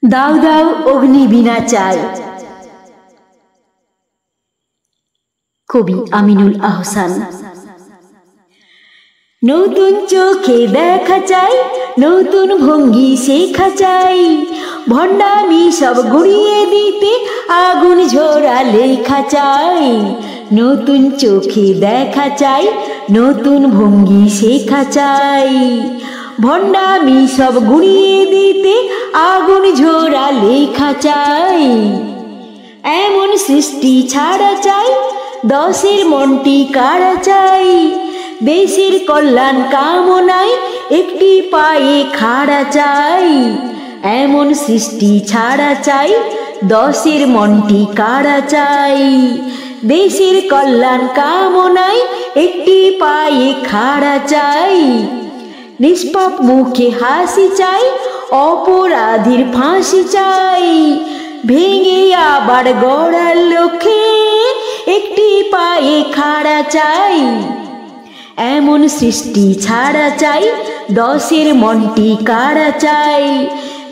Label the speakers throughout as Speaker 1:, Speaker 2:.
Speaker 1: দাও দাও অগ্নি বিনা চাই। কবি আমিনুল আহসান। নতুন চোখে দেখা চাই, নতুন ভঙ্গি শেখা চাই, ভণ্ডামি সব গুড়িয়ে দিতে আগুন ঝরা লেখা চাই। নতুন চোখে দেখা চাই, নতুন ভঙ্গি শেখা চাই, ভণ্ডামি সব গুড়িয়ে দিতে আগুন ঝরা লেখা চাই। এমন সৃষ্টি ছাড়া চাই, দশের মনটি কাড়া চাই, দেশের কল্যাণ কামনায় একটি পায়ে খাড়া চাই। এমন সৃষ্টি ছাড়া চাই, দশের মনটি কাড়া চাই, দেশের কল্যাণ কামনায় একটি পায়ে খাড়া চাই। নিষ্পাপ মুখে হাসি চাই, অপরাধীর ফাঁসি চাই, ভেঙে আবার গড়ার লক্ষ্যে একটি পায়ে খাড়া চাই। এমন সৃষ্টি ছাড়া চাই, দশের মনটি কাড়া চাই,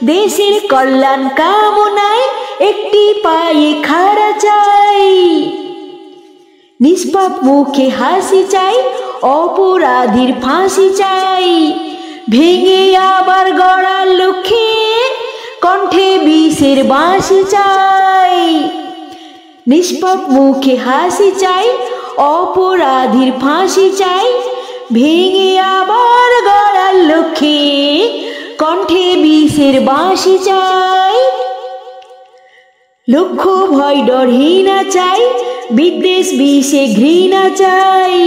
Speaker 1: দেশের কল্যাণ কামনায় একটি পায়ে খাড়া চাই। নিষ্পাপ মুখে হাসি চাই, অপরাধীর ফাঁসি চাই, ভেঙে আবার গড়ার লক্ষ্যে কণ্ঠে বিষের বাঁশি চাই। নিষ্পাপ মুখে হাসি চাই, অপরাধীর ফাঁসি চাই, ভেঙে আবার গড়ার লক্ষ্যে কণ্ঠে বিষের বাঁশি চাই। লক্ষ্য ভয় ডরহীনা চাই, বিদ্বেষ বিষে ঘৃণা চাই,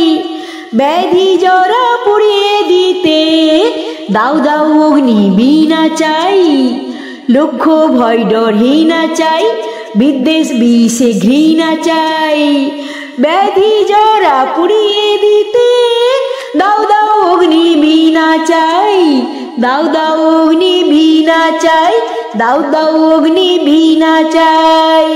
Speaker 1: ব্যাধি জরা পুড়িয়ে দিতে দাও দাও অগ্নি বিনা চাই। লক্ষ্য ভয় ডরহীনা চাই, বিদ্বেষ বিষে ঘৃণা চাই, ব্যাধি জরা পুড়িয়ে দিতে দাও দাও অগ্নি বিনা চাই। দাও দাও অগ্নি বিনা চাই, দাও দাও অগ্নি বিনা চাই।